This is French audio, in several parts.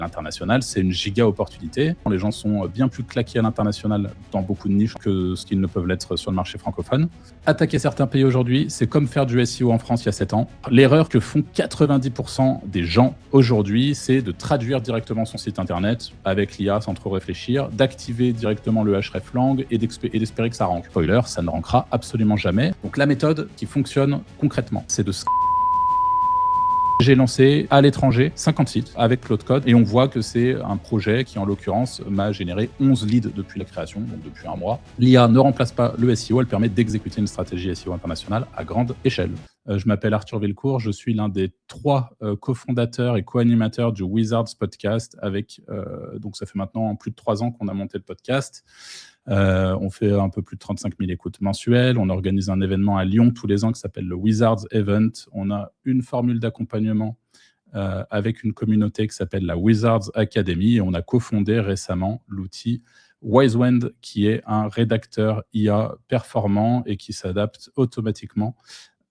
L'international, c'est une giga opportunité. Les gens sont bien plus claqués à l'international dans beaucoup de niches que ce qu'ils ne peuvent l'être sur le marché francophone. Attaquer certains pays aujourd'hui, c'est comme faire du SEO en France il y a 7 ans. L'erreur que font 90% des gens aujourd'hui, c'est de traduire directement son site internet avec l'IA sans trop réfléchir, d'activer directement le hreflang et d'espérer que ça rank. Spoiler, ça ne rankera absolument jamais. Donc la méthode qui fonctionne concrètement, c'est de j'ai lancé à l'étranger 50 sites avec Claude Code et on voit que c'est un projet qui, en l'occurrence, m'a généré 11 leads depuis la création, donc depuis un mois. L'IA ne remplace pas le SEO, elle permet d'exécuter une stratégie SEO internationale à grande échelle. Je m'appelle Arthur Villecourt, je suis l'un des 3 cofondateurs et co-animateurs du Wizards Podcast donc ça fait maintenant plus de 3 ans qu'on a monté le podcast. On fait un peu plus de 35 000 écoutes mensuelles. On organise un événement à Lyon tous les ans qui s'appelle le Wizards Event. On a une formule d'accompagnement avec une communauté qui s'appelle la Wizards Academy. Et on a cofondé récemment l'outil Wisewend, qui est un rédacteur IA performant et qui s'adapte automatiquement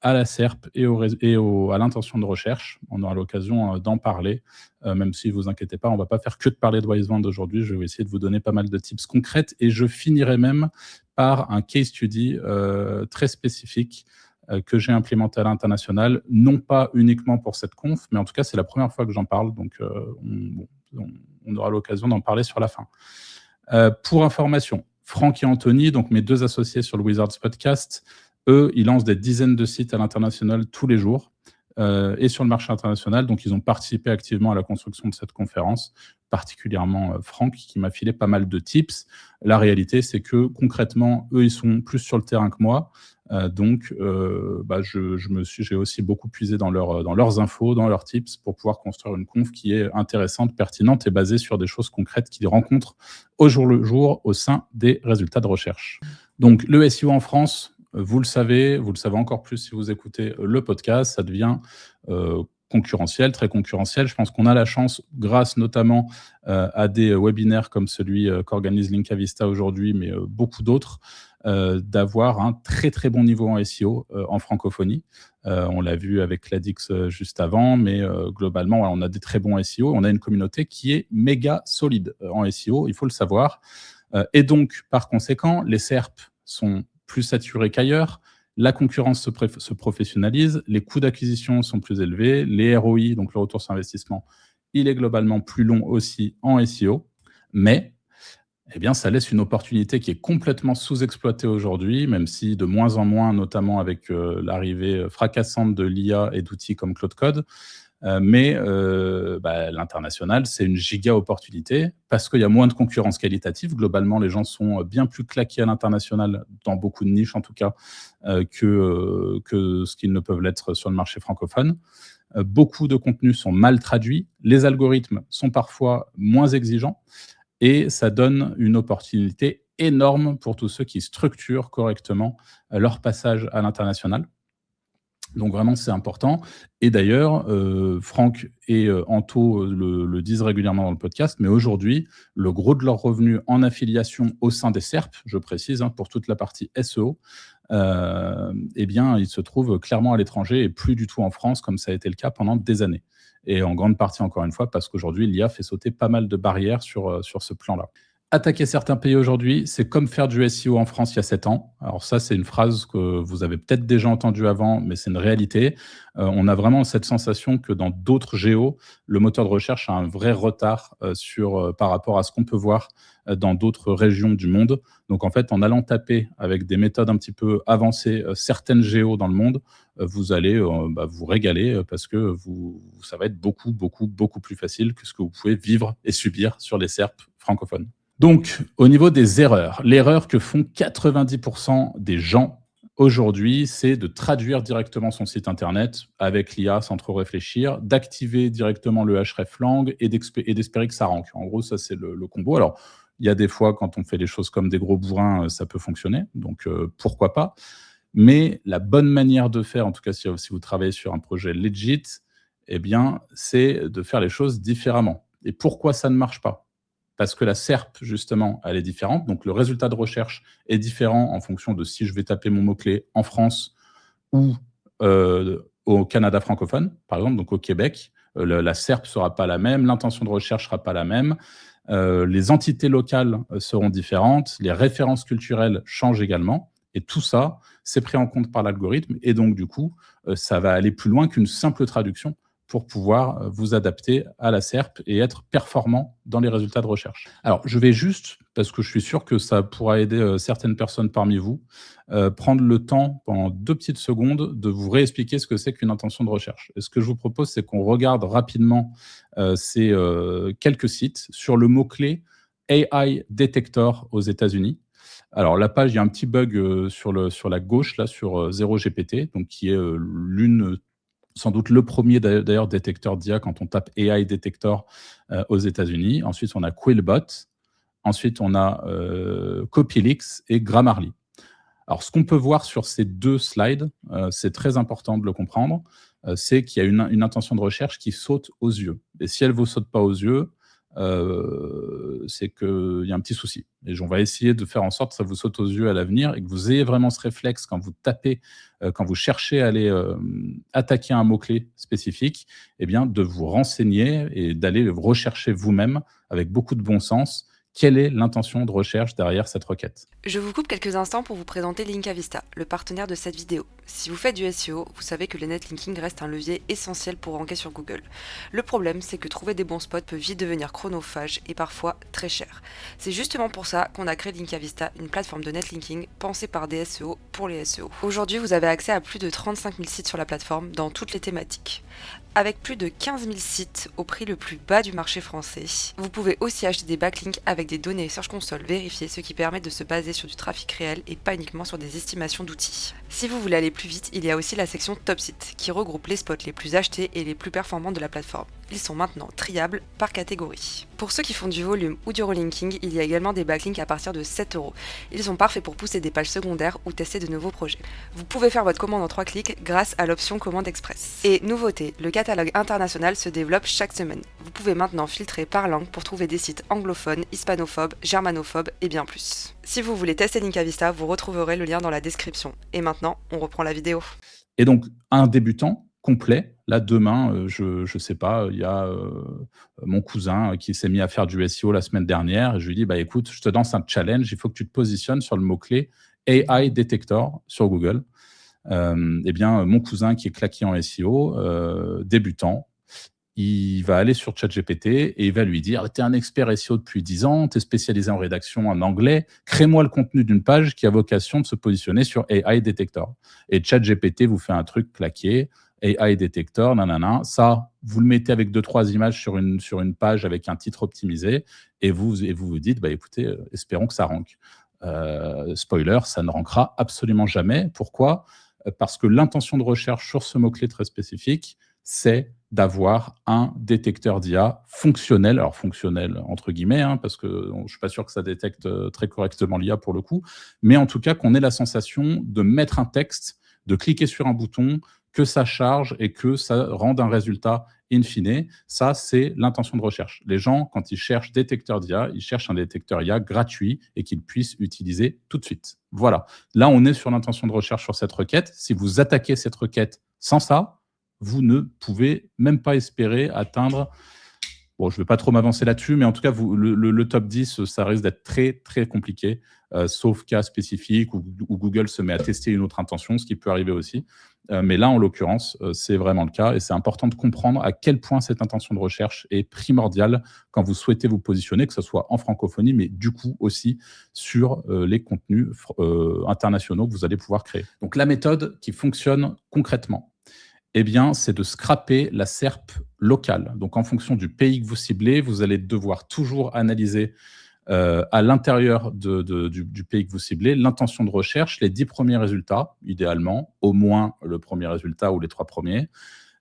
à la SERP et à l'intention de recherche. On aura l'occasion d'en parler, même si vous inquiétez pas, on va pas faire que de parler de Wisewend aujourd'hui. Je vais essayer de vous donner pas mal de tips concrètes et je finirai même par un case study très spécifique que j'ai implémenté à l'international, non pas uniquement pour cette conf, mais en tout cas, c'est la première fois que j'en parle, donc on aura l'occasion d'en parler sur la fin. Pour information, Franck et Anthony, donc mes 2 associés sur le Wizards Podcast, eux, ils lancent des dizaines de sites à l'international tous les jours et sur le marché international. Donc, ils ont participé activement à la construction de cette conférence, particulièrement Franck, qui m'a filé pas mal de tips. La réalité, c'est que concrètement, eux, ils sont plus sur le terrain que moi. J'ai aussi beaucoup puisé dans leurs infos, dans leurs tips pour pouvoir construire une conf qui est intéressante, pertinente et basée sur des choses concrètes qu'ils rencontrent au jour le jour au sein des résultats de recherche. Donc, le SEO en France, vous le savez encore plus si vous écoutez le podcast, ça devient concurrentiel, très concurrentiel. Je pense qu'on a la chance, grâce notamment à des webinaires comme celui qu'organise Linkavista aujourd'hui, mais beaucoup d'autres, d'avoir un très très bon niveau en SEO en francophonie. On l'a vu avec Cladix juste avant, mais globalement, on a des très bons SEO. On a une communauté qui est méga solide en SEO, il faut le savoir. Et donc, par conséquent, les SERP sont plus saturés qu'ailleurs, la concurrence se professionnalise, les coûts d'acquisition sont plus élevés, les ROI, donc le retour sur investissement, il est globalement plus long aussi en SEO, mais ça laisse une opportunité qui est complètement sous-exploitée aujourd'hui, même si de moins en moins, notamment avec l'arrivée fracassante de l'IA et d'outils comme Claude Code. L'international, c'est une giga opportunité parce qu'il y a moins de concurrence qualitative. Globalement, les gens sont bien plus claqués à l'international, dans beaucoup de niches en tout cas, que ce qu'ils ne peuvent l'être sur le marché francophone. Beaucoup de contenus sont mal traduits, les algorithmes sont parfois moins exigeants et ça donne une opportunité énorme pour tous ceux qui structurent correctement leur passage à l'international. Donc vraiment, c'est important. Et d'ailleurs, Franck et Anto le disent régulièrement dans le podcast, mais aujourd'hui, le gros de leurs revenus en affiliation au sein des SERP, je précise, pour toute la partie SEO, ils se trouvent clairement à l'étranger et plus du tout en France, comme ça a été le cas pendant des années. Et en grande partie, encore une fois, parce qu'aujourd'hui, l'IA fait sauter pas mal de barrières sur ce plan-là. Attaquer certains pays aujourd'hui, c'est comme faire du SEO en France il y a 7 ans. Alors ça, c'est une phrase que vous avez peut-être déjà entendue avant, mais c'est une réalité. On a vraiment cette sensation que dans d'autres géos, le moteur de recherche a un vrai retard par rapport à ce qu'on peut voir dans d'autres régions du monde. Donc en fait, en allant taper avec des méthodes un petit peu avancées certaines géos dans le monde, vous allez vous régaler parce que ça va être beaucoup, beaucoup, beaucoup plus facile que ce que vous pouvez vivre et subir sur les SERP francophones. Donc, au niveau des erreurs, l'erreur que font 90% des gens aujourd'hui, c'est de traduire directement son site internet avec l'IA sans trop réfléchir, d'activer directement le hreflang et d'espérer que ça rank. En gros, ça, c'est le combo. Alors, il y a des fois, quand on fait les choses comme des gros bourrins, ça peut fonctionner, donc pourquoi pas. Mais la bonne manière de faire, en tout cas si vous travaillez sur un projet legit, c'est de faire les choses différemment. Et pourquoi ça ne marche pas ? Parce que la SERP, justement, elle est différente. Donc, le résultat de recherche est différent en fonction de si je vais taper mon mot-clé en France ou au Canada francophone, par exemple, donc au Québec. La SERP sera pas la même, l'intention de recherche sera pas la même, les entités locales seront différentes, les références culturelles changent également. Et tout ça, c'est pris en compte par l'algorithme. Et donc, du coup, ça va aller plus loin qu'une simple traduction pour pouvoir vous adapter à la SERP et être performant dans les résultats de recherche. Alors, je vais juste, parce que je suis sûr que ça pourra aider certaines personnes parmi vous, prendre le temps, pendant 2 petites secondes, de vous réexpliquer ce que c'est qu'une intention de recherche. Et ce que je vous propose, c'est qu'on regarde rapidement ces quelques sites sur le mot-clé AI Detector aux États-Unis. Alors, la page, il y a un petit bug sur la gauche, là, sur 0GPT, donc qui est sans doute le premier d'ailleurs détecteur d'IA quand on tape AI Detector aux États-Unis. Ensuite, on a Quillbot. Ensuite, on a Copylix et Grammarly. Alors, ce qu'on peut voir sur ces 2 slides, c'est très important de le comprendre, c'est qu'il y a une intention de recherche qui saute aux yeux. Et si elle ne vous saute pas aux yeux, c'est qu'il y a un petit souci. Et on va essayer de faire en sorte que ça vous saute aux yeux à l'avenir et que vous ayez vraiment ce réflexe quand vous tapez, quand vous cherchez à aller attaquer un mot-clé spécifique, eh bien, de vous renseigner et d'aller rechercher vous-même avec beaucoup de bon sens quelle est l'intention de recherche derrière cette requête. Je vous coupe quelques instants pour vous présenter Linkavista, le partenaire de cette vidéo. Si vous faites du SEO, vous savez que le netlinking reste un levier essentiel pour ranker sur Google. Le problème, c'est que trouver des bons spots peut vite devenir chronophage et parfois très cher. C'est justement pour ça qu'on a créé Linkavista, une plateforme de netlinking pensée par des SEO pour les SEO. Aujourd'hui, vous avez accès à plus de 35 000 sites sur la plateforme dans toutes les thématiques. Avec plus de 15 000 sites au prix le plus bas du marché français, vous pouvez aussi acheter des backlinks avec des données Search Console vérifiées, ce qui permet de se baser sur du trafic réel et pas uniquement sur des estimations d'outils. Si vous voulez aller plus vite, il y a aussi la section Top Sites, qui regroupe les spots les plus achetés et les plus performants de la plateforme. Ils sont maintenant triables par catégorie. Pour ceux qui font du volume ou du relinking, il y a également des backlinks à partir de 7 €. Ils sont parfaits pour pousser des pages secondaires ou tester de nouveaux projets. Vous pouvez faire votre commande en 3 clics grâce à l'option commande express. Et nouveauté, le catalogue international se développe chaque semaine. Vous pouvez maintenant filtrer par langue pour trouver des sites anglophones, hispanophobes, germanophobes et bien plus. Si vous voulez tester Linkavista, vous retrouverez le lien dans la description. Et maintenant, on reprend la vidéo. Et donc, un débutant complet, là, demain, je sais pas, il y a mon cousin qui s'est mis à faire du SEO la semaine dernière, et je lui dis, bah écoute, je te lance un challenge, il faut que tu te positionnes sur le mot-clé AI Detector sur Google. Eh bien, mon cousin qui est claqué en SEO, débutant, il va aller sur ChatGPT et il va lui dire « Tu es un expert SEO depuis 10 ans, tu es spécialisé en rédaction en anglais, crée-moi le contenu d'une page qui a vocation de se positionner sur AI Detector. » Et ChatGPT vous fait un truc claqué, AI Detector, nanana. Ça, vous le mettez avec 2-3 images sur une page avec un titre optimisé et vous vous dites bah, « Écoutez, espérons que ça rank. » Spoiler, ça ne rankera absolument jamais. Pourquoi ? Parce que l'intention de recherche sur ce mot-clé très spécifique, c'est d'avoir un détecteur d'IA fonctionnel, alors fonctionnel entre guillemets, parce que je ne suis pas sûr que ça détecte très correctement l'IA pour le coup, mais en tout cas qu'on ait la sensation de mettre un texte, de cliquer sur un bouton, que ça charge et que ça rende un résultat in fine. Ça, c'est l'intention de recherche. Les gens, quand ils cherchent détecteur d'IA, ils cherchent un détecteur IA gratuit et qu'ils puissent utiliser tout de suite. Voilà. Là, on est sur l'intention de recherche sur cette requête. Si vous attaquez cette requête sans ça, vous ne pouvez même pas espérer atteindre... Bon, je ne vais pas trop m'avancer là-dessus, mais en tout cas, le top 10, ça risque d'être très, très compliqué, sauf cas spécifique où Google se met à tester une autre intention, ce qui peut arriver aussi. Mais là, en l'occurrence, c'est vraiment le cas et c'est important de comprendre à quel point cette intention de recherche est primordiale quand vous souhaitez vous positionner, que ce soit en francophonie, mais du coup aussi sur les contenus internationaux que vous allez pouvoir créer. Donc, la méthode qui fonctionne concrètement, eh bien, c'est de scraper la SERP locale. Donc, en fonction du pays que vous ciblez, vous allez devoir toujours analyser à l'intérieur du pays que vous ciblez l'intention de recherche, les 10 premiers résultats, idéalement, au moins le premier résultat ou les 3 premiers,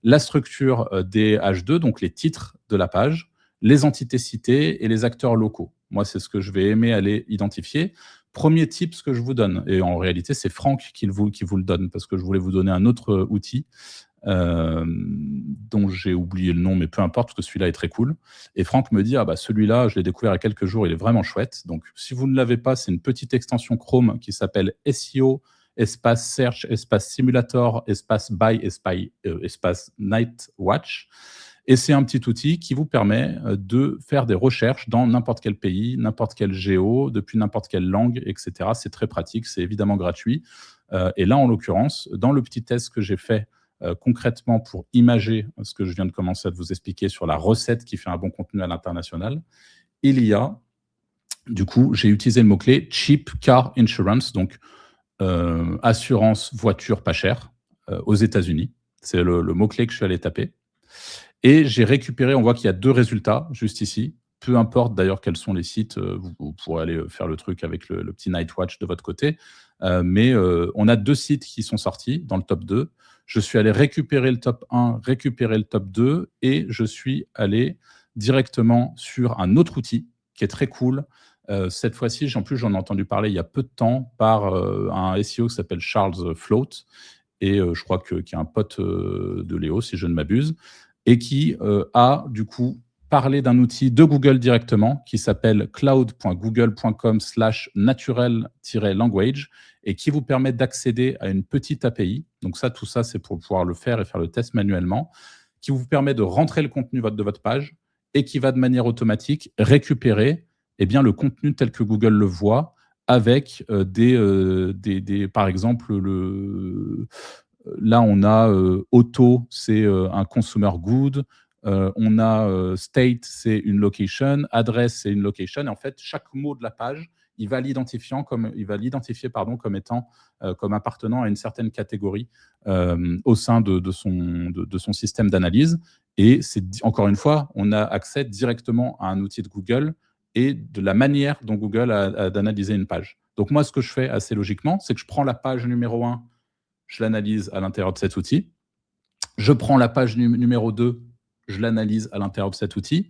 la structure des H2, donc les titres de la page, les entités citées et les acteurs locaux. Moi, c'est ce que je vais aimer aller identifier. Premier tip, ce que je vous donne, et en réalité, c'est Franck qui vous le donne, parce que je voulais vous donner un autre outil dont j'ai oublié le nom, mais peu importe, parce que celui-là est très cool. Et Franck me dit, ah bah celui-là, je l'ai découvert il y a quelques jours, il est vraiment chouette. Donc, si vous ne l'avez pas, c'est une petite extension Chrome qui s'appelle SEO, espace Search, espace Simulator, espace By, espace Night Watch. Et c'est un petit outil qui vous permet de faire des recherches dans n'importe quel pays, n'importe quel géo, depuis n'importe quelle langue, etc. C'est très pratique, c'est évidemment gratuit. Et là, en l'occurrence, dans le petit test que j'ai fait concrètement pour imager ce que je viens de commencer à vous expliquer sur la recette qui fait un bon contenu à l'international, il y a, du coup, j'ai utilisé le mot-clé Cheap Car Insurance, donc assurance voiture pas chère aux États-Unis. C'est le mot-clé que je suis allé taper. Et j'ai récupéré, on voit qu'il y a 2 résultats juste ici. Peu importe d'ailleurs quels sont les sites, vous pourrez aller faire le truc avec le petit Night Watch de votre côté. Mais on a 2 sites qui sont sortis dans le top 2. Je suis allé récupérer le top 1, récupérer le top 2 et je suis allé directement sur un autre outil qui est très cool. Cette fois-ci, en plus, j'en ai entendu parler il y a peu de temps par un SEO qui s'appelle Charles Float et je crois qu'il y a un pote de Léo, si je ne m'abuse, et qui a du coup parlé d'un outil de Google directement qui s'appelle cloud.google.com/natural-language et qui vous permet d'accéder à une petite API. Donc ça, tout ça, c'est pour pouvoir le faire et faire le test manuellement, qui vous permet de rentrer le contenu de votre page et qui va de manière automatique récupérer le contenu tel que Google le voit avec par exemple, là, on a auto, c'est un consumer good. On a state, c'est une location. Adresse, c'est une location. Et en fait, chaque mot de la page, il va l'identifier comme étant, comme appartenant à une certaine catégorie au sein de son système d'analyse. Et encore une fois, on a accès directement à un outil de Google et de la manière dont Google a d'analyser une page. Donc moi, ce que je fais assez logiquement, c'est que je prends la page numéro 1, je l'analyse à l'intérieur de cet outil. Je prends la page numéro 2, je l'analyse à l'intérieur de cet outil.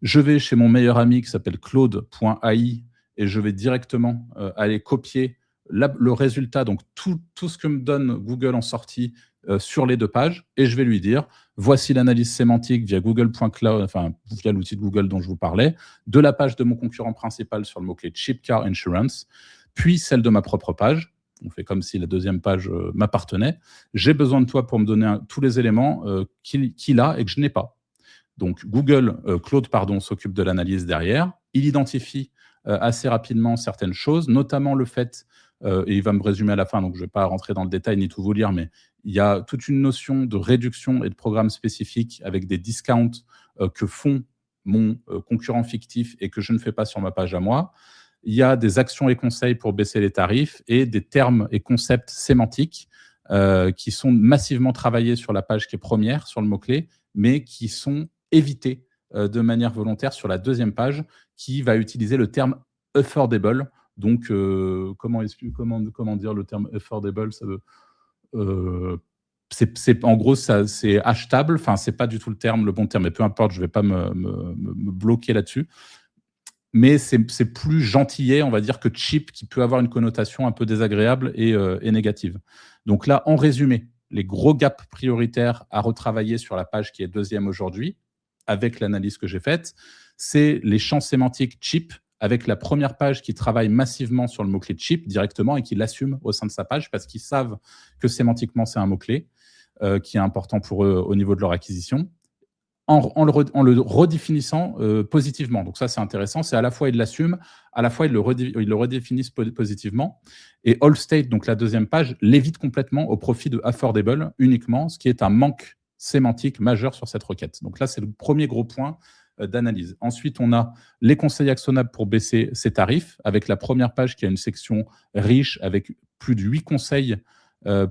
Je vais chez mon meilleur ami qui s'appelle Claude.ai et je vais directement aller copier le résultat, donc tout ce que me donne Google en sortie sur les 2 pages, et je vais lui dire voici l'analyse sémantique via Google.cloud, enfin via l'outil de Google dont je vous parlais, de la page de mon concurrent principal sur le mot-clé Cheap Car Insurance, puis celle de ma propre page. On fait comme si la deuxième page m'appartenait. J'ai besoin de toi pour me donner tous les éléments qu'il a et que je n'ai pas. Donc Claude s'occupe de l'analyse derrière. Il identifie assez rapidement certaines choses, notamment le fait, et il va me résumer à la fin, donc je ne vais pas rentrer dans le détail ni tout vous lire, mais il y a toute une notion de réduction et de programme spécifique avec des discounts que font mon concurrent fictif et que je ne fais pas sur ma page à moi. Il y a des actions et conseils pour baisser les tarifs et des termes et concepts sémantiques qui sont massivement travaillés sur la page qui est première, sur le mot-clé, mais qui sont évités de manière volontaire sur la deuxième page qui va utiliser le terme affordable. Donc, comment dire le terme affordable, ça veut, en gros, c'est achetable. Enfin, c'est pas du tout le bon terme, mais peu importe, je ne vais pas me bloquer là-dessus. Mais c'est plus gentillet, on va dire, que cheap, qui peut avoir une connotation un peu désagréable et négative. Donc là, en résumé, les gros gaps prioritaires à retravailler sur la page qui est deuxième aujourd'hui, avec l'analyse que j'ai faite, c'est les champs sémantiques cheap, avec la première page qui travaille massivement sur le mot-clé cheap directement et qui l'assume au sein de sa page parce qu'ils savent que sémantiquement, c'est un mot-clé qui est important pour eux au niveau de leur acquisition. En le redéfinissant positivement. Donc ça, c'est intéressant. C'est à la fois, ils l'assument, à la fois, ils le redéfinissent positivement. Et All State, donc la deuxième page, l'évite complètement au profit de Affordable uniquement, ce qui est un manque sémantique majeur sur cette requête. Donc là, c'est le premier gros point d'analyse. Ensuite, on a les conseils actionnables pour baisser ses tarifs, avec la première page qui a une section riche, avec plus de 8 conseils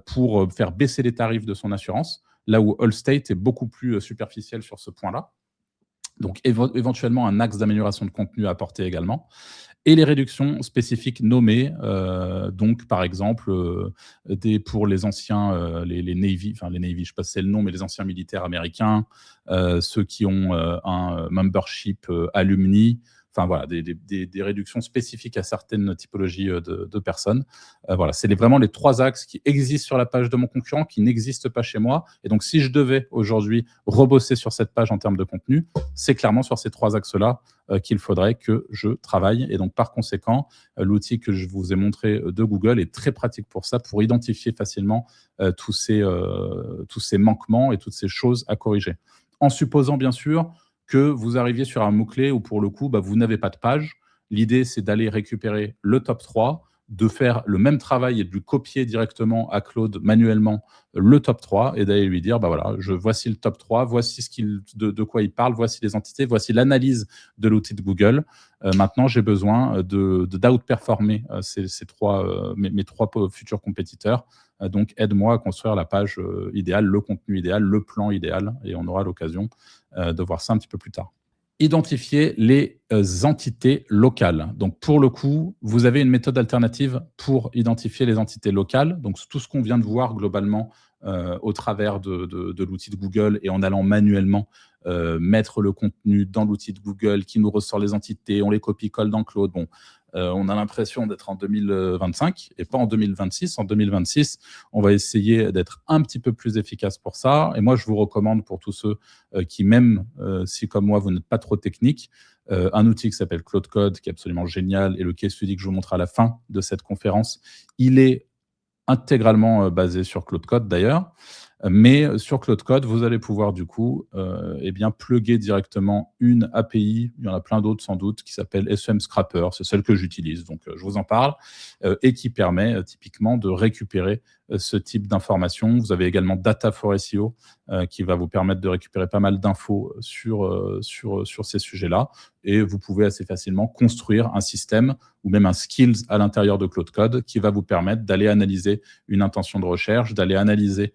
pour faire baisser les tarifs de son assurance. Là où Allstate est beaucoup plus superficiel sur ce point-là. Donc, éventuellement, un axe d'amélioration de contenu à apporter également. Et les réductions spécifiques nommées, donc par exemple, pour les anciens, les Navy, enfin les Navy, je ne sais pas si c'est le nom, mais les anciens militaires américains, ceux qui ont un membership alumni, enfin voilà, des réductions spécifiques à certaines typologies de personnes. Voilà, c'est vraiment les 3 axes qui existent sur la page de mon concurrent, qui n'existent pas chez moi. Et donc, si je devais aujourd'hui rebosser sur cette page en termes de contenu, c'est clairement sur ces 3 axes-là qu'il faudrait que je travaille. Et donc, par conséquent, l'outil que je vous ai montré de Google est très pratique pour ça, pour identifier facilement tous ces manquements et toutes ces choses à corriger. en supposant bien sûr que vous arriviez sur un mot-clé où pour le coup, vous n'avez pas de page. L'idée, c'est d'aller récupérer le top 3, de faire le même travail et de lui copier directement à Claude manuellement le top 3 et d'aller lui dire, voilà, voici le top 3, voici de quoi il parle, voici les entités, voici l'analyse de l'outil de Google. Maintenant, j'ai besoin d'outperformer mes trois futurs compétiteurs. Donc, aide-moi à construire la page idéale, le contenu idéal, le plan idéal, et on aura l'occasion de voir ça un petit peu plus tard. Identifier les entités locales. Donc, pour le coup, vous avez une méthode alternative pour identifier les entités locales. Donc, tout ce qu'on vient de voir globalement au travers de l'outil de Google et en allant manuellement mettre le contenu dans l'outil de Google qui nous ressort les entités, on les copie-colle dans Claude. On a l'impression d'être en 2025 et pas en 2026. En 2026, on va essayer d'être un petit peu plus efficace pour ça. Et moi, je vous recommande pour tous ceux qui, même si comme moi, vous n'êtes pas trop technique, un outil qui s'appelle Claude Code, qui est absolument génial, et le case study que je vous montre à la fin de cette conférence, il est intégralement basé sur Claude Code d'ailleurs. Mais sur Claude Code, vous allez pouvoir du coup plugger directement une API, il y en a plein d'autres sans doute, qui s'appelle SEM Scrapper, c'est celle que j'utilise, donc je vous en parle, et qui permet typiquement de récupérer ce type d'informations. Vous avez également Data for SEO qui va vous permettre de récupérer pas mal d'infos sur ces sujets-là, et vous pouvez assez facilement construire un système ou même un skills à l'intérieur de Claude Code qui va vous permettre d'aller analyser une intention de recherche, d'aller analyser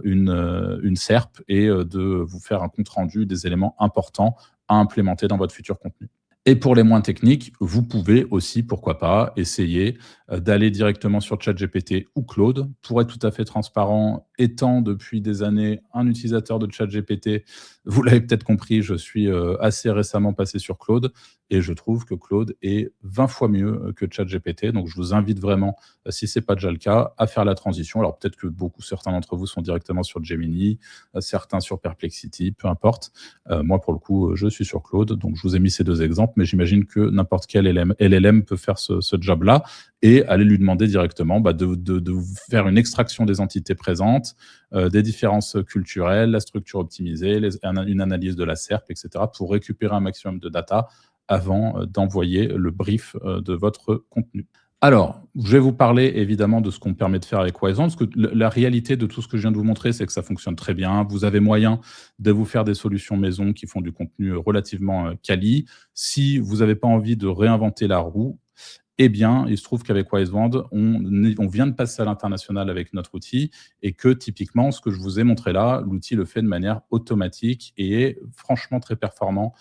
une SERP et de vous faire un compte-rendu des éléments importants à implémenter dans votre futur contenu. Et pour les moins techniques, vous pouvez aussi, pourquoi pas, essayer d'aller directement sur ChatGPT ou Claude. Pour être tout à fait transparent, étant depuis des années un utilisateur de ChatGPT, vous l'avez peut-être compris, je suis assez récemment passé sur Claude et je trouve que Claude est 20 fois mieux que ChatGPT. Donc, je vous invite vraiment, si ce n'est pas déjà le cas, à faire la transition. Alors, peut-être que certains d'entre vous sont directement sur Gemini, certains sur Perplexity, peu importe. Moi, pour le coup, je suis sur Claude. Donc, je vous ai mis ces deux exemples, mais j'imagine que n'importe quel LLM peut faire ce job-là et aller lui demander directement de vous faire une extraction des entités présentes, des différences culturelles, la structure optimisée, une analyse de la SERP, etc., pour récupérer un maximum de data avant d'envoyer le brief de votre contenu. Alors, je vais vous parler évidemment de ce qu'on permet de faire avec Wisewand, parce que la réalité de tout ce que je viens de vous montrer, c'est que ça fonctionne très bien. Vous avez moyen de vous faire des solutions maison qui font du contenu relativement quali. Si vous n'avez pas envie de réinventer la roue, eh bien, il se trouve qu'avec Wisewand, on vient de passer à l'international avec notre outil et que typiquement, ce que je vous ai montré là, l'outil le fait de manière automatique et est franchement très performant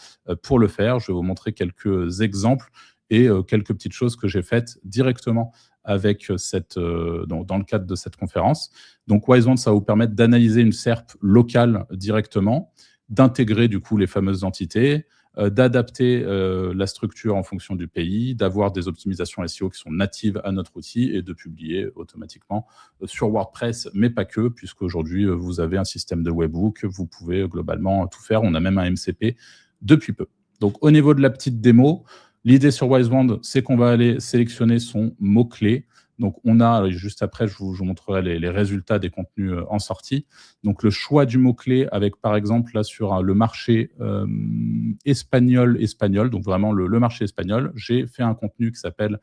pour le faire. Je vais vous montrer quelques exemples et quelques petites choses que j'ai faites directement avec dans le cadre de cette conférence. Donc, Wisewand, ça va vous permettre d'analyser une SERP locale directement, d'intégrer du coup les fameuses entités, d'adapter la structure en fonction du pays, d'avoir des optimisations SEO qui sont natives à notre outil et de publier automatiquement sur WordPress, mais pas que, puisqu'aujourd'hui, vous avez un système de webhook, vous pouvez globalement tout faire. On a même un MCP depuis peu. Donc, au niveau de la petite démo, l'idée sur Wisewand, c'est qu'on va aller sélectionner son mot-clé. Donc, on a, juste après, je vous montrerai les résultats des contenus en sortie. Donc, le choix du mot-clé avec, par exemple, là, sur le marché espagnol, donc vraiment le marché espagnol, j'ai fait un contenu qui s'appelle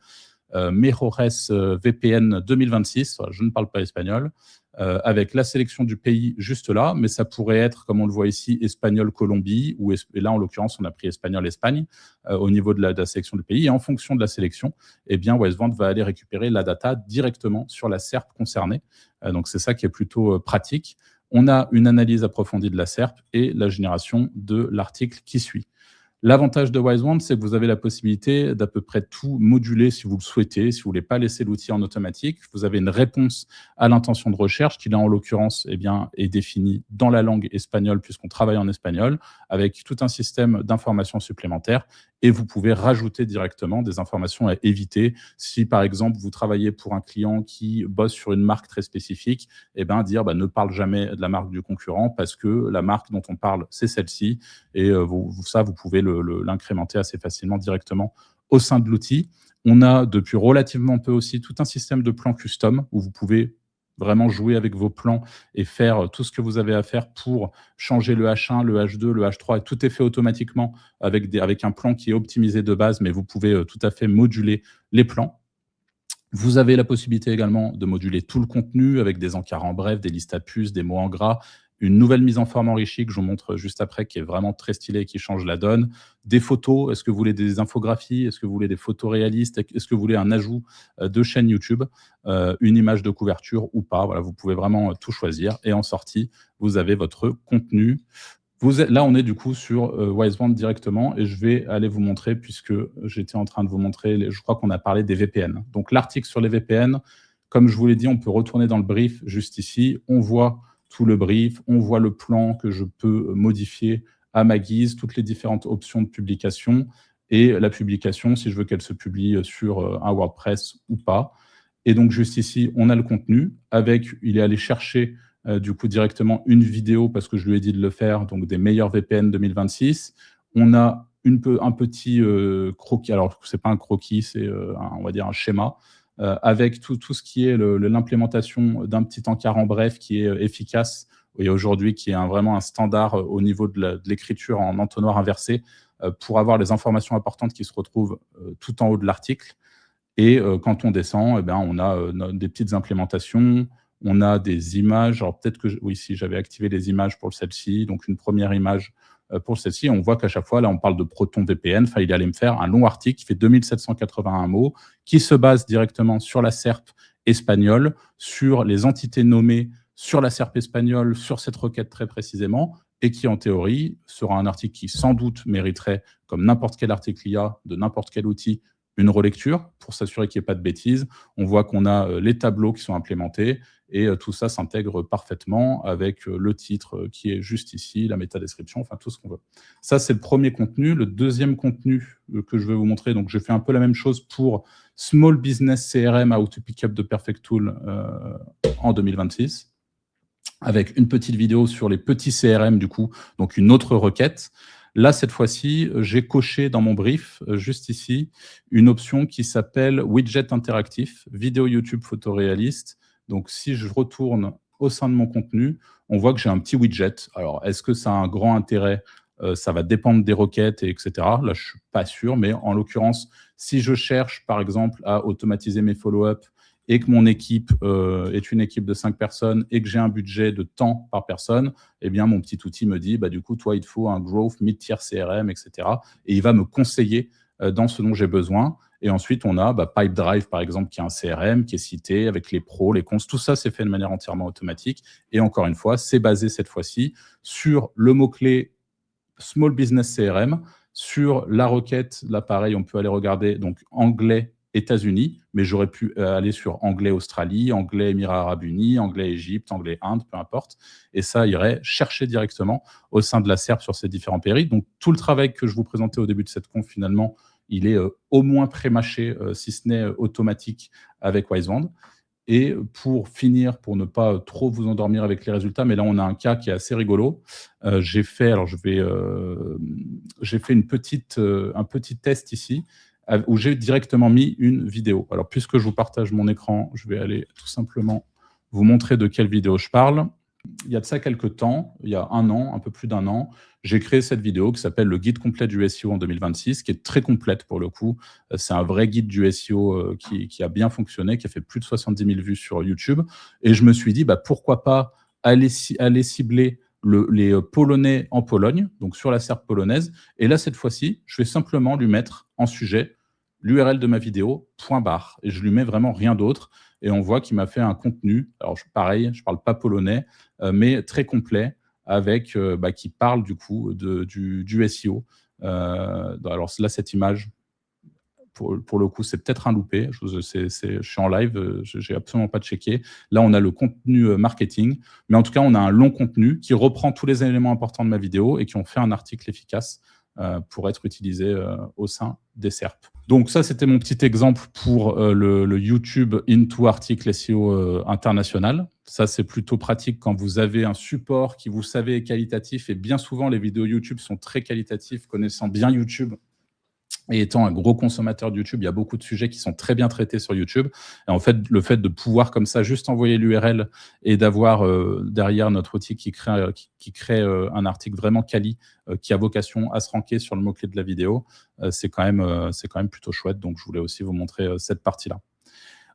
Mejores VPN 2026. Je ne parle pas espagnol. Avec la sélection du pays juste là, mais ça pourrait être, comme on le voit ici, Espagnol-Colombie, et là, en l'occurrence, on a pris Espagnol-Espagne au niveau de la sélection du pays. Et en fonction de la sélection, eh bien, Wisewand va aller récupérer la data directement sur la SERP concernée. Donc, c'est ça qui est plutôt pratique. On a une analyse approfondie de la SERP et la génération de l'article qui suit. L'avantage de Wisewand, c'est que vous avez la possibilité d'à peu près tout moduler si vous le souhaitez, si vous ne voulez pas laisser l'outil en automatique. Vous avez une réponse à l'intention de recherche qui, là, en l'occurrence, est définie dans la langue espagnole puisqu'on travaille en espagnol, avec tout un système d'informations supplémentaires. Et vous pouvez rajouter directement des informations à éviter. Si, par exemple, vous travaillez pour un client qui bosse sur une marque très spécifique, dire ne parle jamais de la marque du concurrent parce que la marque dont on parle, c'est celle-ci. Et vous pouvez l'incrémenter assez facilement directement au sein de l'outil. On a depuis relativement peu aussi tout un système de plans custom où vous pouvez vraiment jouer avec vos plans et faire tout ce que vous avez à faire pour changer le H1, le H2, le H3. Et tout est fait automatiquement avec un plan qui est optimisé de base, mais vous pouvez tout à fait moduler les plans. Vous avez la possibilité également de moduler tout le contenu avec des encarts en bref, des listes à puces, des mots en gras, une nouvelle mise en forme enrichie que je vous montre juste après, qui est vraiment très stylée et qui change la donne. Des photos, est-ce que vous voulez des infographies? Est-ce que vous voulez des photos réalistes? Est-ce que vous voulez un ajout de chaîne YouTube, une image de couverture ou pas? Voilà, vous pouvez vraiment tout choisir. Et en sortie, vous avez votre contenu. Là, on est du coup sur Wiseband directement et je vais aller vous montrer, puisque j'étais en train de vous montrer, je crois qu'on a parlé des VPN. Donc l'article sur les VPN, comme je vous l'ai dit, on peut retourner dans le brief juste ici. On voit tout le brief, on voit le plan que je peux modifier à ma guise, toutes les différentes options de publication et la publication, si je veux qu'elle se publie sur un WordPress ou pas. Et donc juste ici, on a le contenu il est allé chercher du coup directement une vidéo parce que je lui ai dit de le faire, donc des meilleurs VPN 2026. On a un petit croquis, alors c'est pas un croquis, c'est on va dire un schéma, avec tout ce qui est l'implémentation d'un petit encart en bref qui est efficace et aujourd'hui qui est vraiment un standard au niveau de l'écriture en entonnoir inversé pour avoir les informations importantes qui se retrouvent tout en haut de l'article. Et quand on descend, eh ben, on a des petites implémentations, on a des images. Alors peut-être que, oui, si j'avais activé les images pour celle-ci, donc une première image pour celle-ci, on voit qu'à chaque fois, là, on parle de Proton VPN. Enfin, il allait me faire un long article qui fait 2781 mots, qui se base directement sur la SERP espagnole, sur les entités nommées sur la SERP espagnole, sur cette requête très précisément, et qui, en théorie, sera un article qui, sans doute, mériterait, comme n'importe quel article IA de n'importe quel outil, une relecture pour s'assurer qu'il n'y ait pas de bêtises. On voit qu'on a les tableaux qui sont implémentés et tout ça s'intègre parfaitement avec le titre qui est juste ici, la métadescription, enfin tout ce qu'on veut. Ça, c'est le premier contenu. Le deuxième contenu que je vais vous montrer, donc je fais un peu la même chose pour Small Business CRM How to Pick Up the Perfect Tool en 2026, avec une petite vidéo sur les petits CRM du coup, donc une autre requête. Là, cette fois-ci, j'ai coché dans mon brief, juste ici, une option qui s'appelle Widget interactif, vidéo YouTube photoréaliste. Donc, si je retourne au sein de mon contenu, on voit que j'ai un petit widget. Alors, est-ce que ça a un grand intérêt? Ça va dépendre des requêtes, etc. Là, je ne suis pas sûr, mais en l'occurrence, si je cherche, par exemple, à automatiser mes follow-up et que mon équipe est une équipe de 5 personnes et que j'ai un budget de temps par personne, eh bien, mon petit outil me dit, bah, du coup, toi, il te faut un growth mid-tier CRM, etc. Et il va me conseiller dans ce dont j'ai besoin. Et ensuite, on a Pipedrive, par exemple, qui est un CRM, qui est cité avec les pros, les cons. Tout ça, c'est fait de manière entièrement automatique. Et encore une fois, c'est basé cette fois-ci sur le mot-clé Small Business CRM, sur la requête. Là, pareil, on peut aller regarder donc anglais États-Unis, mais j'aurais pu aller sur anglais Australie, anglais Émirats Arabes Unis, anglais Égypte, anglais Inde, peu importe. Et ça irait chercher directement au sein de la SERP sur ces différents pays. Donc, tout le travail que je vous présentais au début de cette conf, finalement, il est au moins pré-mâché, si ce n'est automatique, avec Wiseband. Et pour finir, pour ne pas trop vous endormir avec les résultats, mais là, on a un cas qui est assez rigolo. J'ai fait un petit test ici, où j'ai directement mis une vidéo. Alors, puisque je vous partage mon écran, je vais aller tout simplement vous montrer de quelle vidéo je parle. Il y a de ça quelques temps, il y a un an, un peu plus d'un an, j'ai créé cette vidéo qui s'appelle « Le guide complet du SEO en 2026 », qui est très complète pour le coup. C'est un vrai guide du SEO qui a bien fonctionné, qui a fait plus de 70 000 vues sur YouTube. Et je me suis dit, pourquoi pas aller cibler les Polonais en Pologne, donc sur la SERP polonaise. Et là, cette fois-ci, je vais simplement lui mettre en sujet l'URL de ma vidéo, .bar. Et je lui mets vraiment rien d'autre. Et on voit qu'il m'a fait un contenu, alors pareil, je ne parle pas polonais, mais très complet, avec qui parle du coup du SEO. Alors là, cette image, pour le coup, c'est peut-être un loupé. Je suis en live, je n'ai absolument pas checké. Là, on a le contenu marketing, mais en tout cas, on a un long contenu qui reprend tous les éléments importants de ma vidéo et qui ont fait un article efficace pour être utilisé au sein des SERP. Donc ça, c'était mon petit exemple pour le YouTube Into article SEO international. Ça, c'est plutôt pratique quand vous avez un support qui, vous savez, est qualitatif. Et bien souvent, les vidéos YouTube sont très qualitatives. Connaissant bien YouTube, Et étant un gros consommateur de YouTube, il y a beaucoup de sujets qui sont très bien traités sur YouTube. Et en fait, le fait de pouvoir comme ça juste envoyer l'URL et d'avoir derrière notre outil qui crée un article vraiment quali, qui a vocation à se ranker sur le mot-clé de la vidéo, c'est quand même plutôt chouette. Donc, je voulais aussi vous montrer cette partie-là.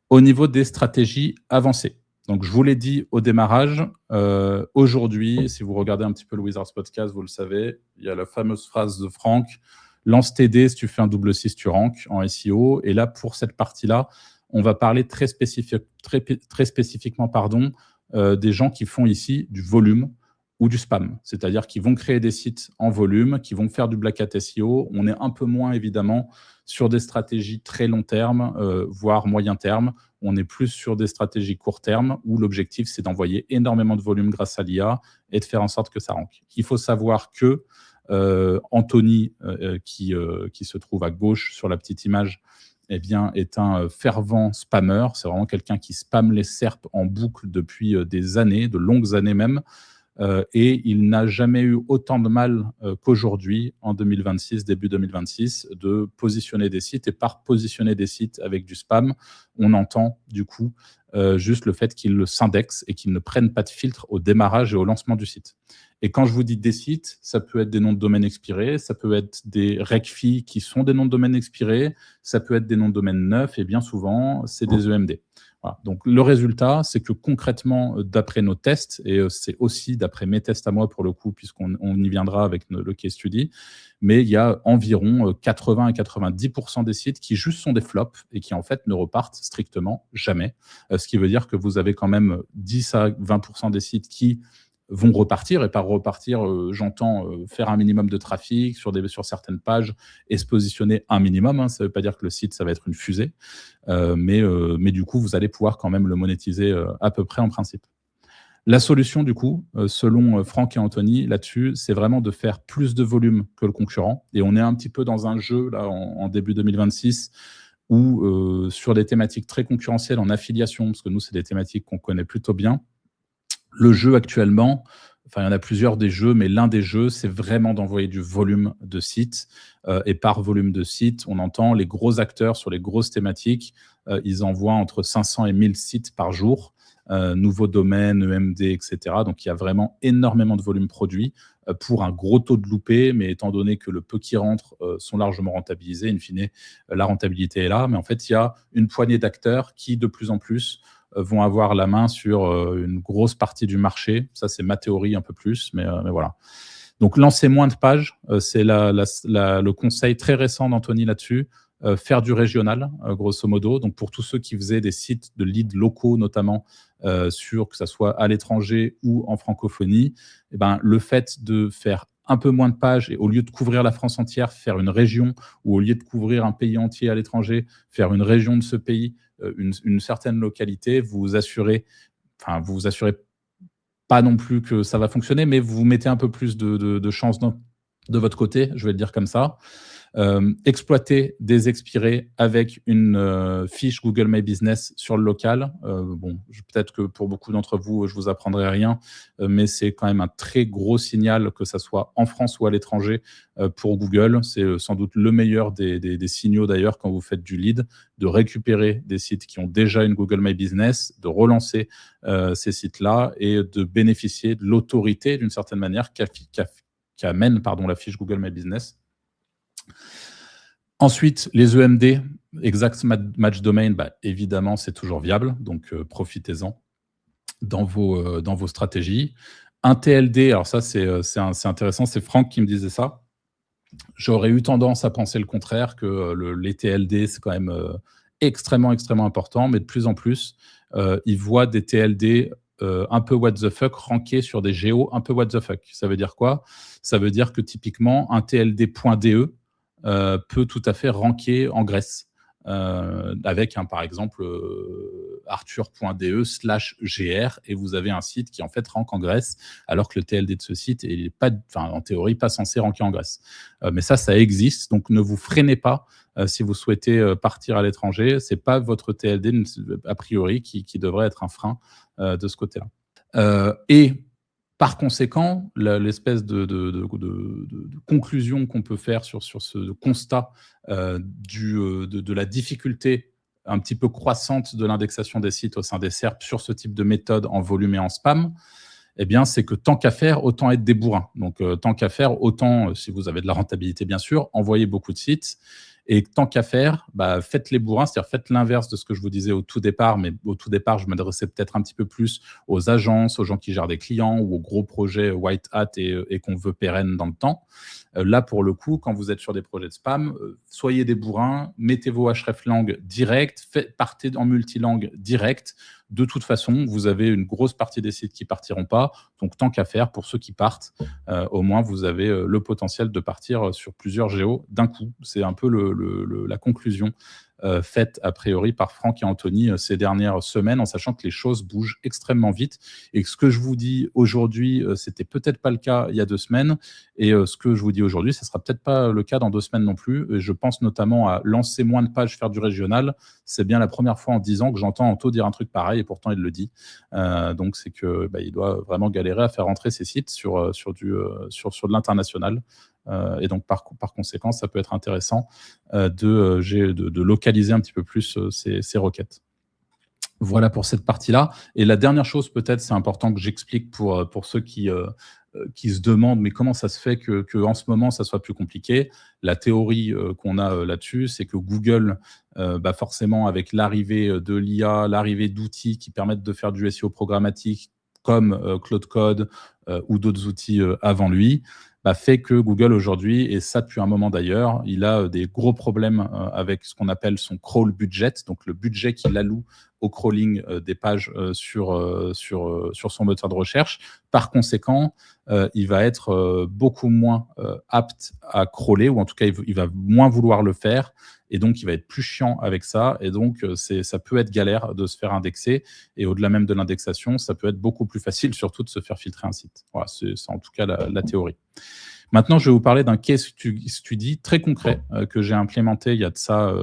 Au niveau des stratégies avancées. Donc, je vous l'ai dit au démarrage, aujourd'hui, si vous regardez un petit peu le Wizards Podcast, vous le savez, il y a la fameuse phrase de Franck, lance TD, si tu fais un double 6, tu ranks en SEO. Et là, pour cette partie-là, on va parler très spécifiquement des gens qui font ici du volume ou du spam. C'est-à-dire qu'ils vont créer des sites en volume, qui vont faire du black hat SEO. On est un peu moins, évidemment, sur des stratégies très long terme, voire moyen terme. On est plus sur des stratégies court terme où l'objectif, c'est d'envoyer énormément de volume grâce à l'IA et de faire en sorte que ça rank. Il faut savoir que Anthony, qui se trouve à gauche sur la petite image, eh bien, est un fervent spammer. C'est vraiment quelqu'un qui spamme les SERP en boucle depuis des années, de longues années même. Et il n'a jamais eu autant de mal qu'aujourd'hui, en 2026, début 2026, de positionner des sites. Et par positionner des sites avec du spam, on entend du coup juste le fait qu'ils s'indexent et qu'ils ne prennent pas de filtre au démarrage et au lancement du site. Et quand je vous dis des sites, ça peut être des noms de domaine expirés, ça peut être des recfi qui sont des noms de domaine expirés, ça peut être des noms de domaine neufs, et bien souvent, c'est des EMD. Voilà. Donc, le résultat, c'est que concrètement, d'après nos tests, et c'est aussi d'après mes tests à moi pour le coup, puisqu'on y viendra avec le case study, mais il y a environ 80 à 90% des sites qui juste sont des flops et qui en fait ne repartent strictement jamais. Ce qui veut dire que vous avez quand même 10 à 20% des sites qui vont repartir, et par repartir, j'entends faire un minimum de trafic sur certaines pages et se positionner un minimum. Hein. Ça ne veut pas dire que le site, ça va être une fusée, mais du coup, vous allez pouvoir quand même le monétiser à peu près en principe. La solution, du coup, selon Franck et Anthony, là-dessus, c'est vraiment de faire plus de volume que le concurrent. Et on est un petit peu dans un jeu, là, en début 2026, où sur des thématiques très concurrentielles en affiliation, parce que nous, c'est des thématiques qu'on connaît plutôt bien. Le jeu actuellement, enfin il y en a plusieurs des jeux, mais l'un des jeux, c'est vraiment d'envoyer du volume de sites. Et par volume de sites, on entend les gros acteurs sur les grosses thématiques, ils envoient entre 500 et 1000 sites par jour, nouveaux domaines, EMD, etc. Donc il y a vraiment énormément de volume produit pour un gros taux de loupé, mais étant donné que le peu qui rentre sont largement rentabilisés, in fine, la rentabilité est là. Mais en fait, il y a une poignée d'acteurs qui, de plus en plus, vont avoir la main sur une grosse partie du marché. Ça, c'est ma théorie un peu plus, mais voilà. Donc, lancer moins de pages, c'est le conseil très récent d'Anthony là-dessus. Faire du régional, grosso modo. Donc, pour tous ceux qui faisaient des sites de leads locaux, notamment, que ce soit à l'étranger ou en francophonie, eh ben, le fait de faire un peu moins de pages et au lieu de couvrir la France entière, faire une région, ou au lieu de couvrir un pays entier à l'étranger, faire une région de ce pays, une certaine localité, vous vous assurez pas non plus que ça va fonctionner, mais vous mettez un peu plus de chance de votre côté, je vais le dire comme ça. Exploiter des expirés avec une fiche Google My Business sur le local. Peut-être que pour beaucoup d'entre vous, je vous apprendrai rien, mais c'est quand même un très gros signal, que ça soit en France ou à l'étranger, pour Google. C'est sans doute le meilleur des signaux d'ailleurs quand vous faites du lead, de récupérer des sites qui ont déjà une Google My Business, de relancer ces sites-là et de bénéficier de l'autorité d'une certaine manière qu'amène la fiche Google My Business. Ensuite, les EMD, Exact Match Domain, évidemment, c'est toujours viable, donc profitez-en dans vos stratégies. Un TLD, alors ça, c'est intéressant, c'est Franck qui me disait ça. J'aurais eu tendance à penser le contraire, que les TLD, c'est quand même extrêmement, extrêmement important, mais de plus en plus, ils voient des TLD un peu what the fuck rankés sur des géos un peu what the fuck. Ça veut dire quoi? Ça veut dire que typiquement, un TLD.de peut tout à fait ranker en Grèce, avec par exemple arthur.de/gr, et vous avez un site qui en fait rank en Grèce, alors que le TLD de ce site est pas, en théorie, pas censé ranker en Grèce. Mais ça existe, donc ne vous freinez pas si vous souhaitez partir à l'étranger. C'est pas votre TLD a priori qui devrait être un frein de ce côté-là. Et Par conséquent, l'espèce de conclusion qu'on peut faire sur ce constat de la difficulté un petit peu croissante de l'indexation des sites au sein des SERP sur ce type de méthode en volume et en spam, eh bien, c'est que tant qu'à faire, autant être des bourrins. Donc, tant qu'à faire, autant, si vous avez de la rentabilité, bien sûr, envoyez beaucoup de sites. Et tant qu'à faire, faites les bourrins, c'est-à-dire faites l'inverse de ce que je vous disais au tout départ. Mais au tout départ, je m'adressais peut-être un petit peu plus aux agences, aux gens qui gèrent des clients ou aux gros projets white hat et qu'on veut pérenne dans le temps. Là, pour le coup, quand vous êtes sur des projets de spam, soyez des bourrins, mettez vos hreflang direct, partez en multilangue direct. De toute façon, vous avez une grosse partie des sites qui partiront pas. Donc, tant qu'à faire, pour ceux qui partent, au moins, vous avez le potentiel de partir sur plusieurs géos d'un coup. C'est un peu la conclusion faite a priori par Franck et Anthony ces dernières semaines, en sachant que les choses bougent extrêmement vite et que ce que je vous dis aujourd'hui, c'était peut-être pas le cas il y a 2 semaines, et ce que je vous dis aujourd'hui, ça sera peut-être pas le cas dans 2 semaines non plus. Et je pense notamment à lancer moins de pages, faire du régional. C'est bien la première fois en 10 ans que j'entends Anto dire un truc pareil, et pourtant il le dit. Donc c'est que il doit vraiment galérer à faire rentrer ses sites sur de l'international. Et donc par conséquent, ça peut être intéressant de localiser un petit peu plus ces requêtes. Voilà pour cette partie-là. Et la dernière chose, peut-être, c'est important que j'explique pour ceux qui se demandent mais comment ça se fait que en ce moment ça soit plus compliqué. La théorie qu'on a là-dessus, c'est que Google, forcément avec l'arrivée de l'IA, l'arrivée d'outils qui permettent de faire du SEO programmatique comme Claude Code ou d'autres outils avant lui, fait que Google aujourd'hui, et ça depuis un moment d'ailleurs, il a des gros problèmes avec ce qu'on appelle son crawl budget, donc le budget qu'il alloue au crawling des pages sur son moteur de recherche. Par conséquent, il va être beaucoup moins apte à crawler, ou en tout cas, il va moins vouloir le faire, et donc il va être plus chiant avec ça, et donc ça peut être galère de se faire indexer, et au-delà même de l'indexation, ça peut être beaucoup plus facile surtout de se faire filtrer un site. Voilà, c'est en tout cas la théorie. Maintenant, je vais vous parler d'un case study très concret que j'ai implémenté il y a de ça...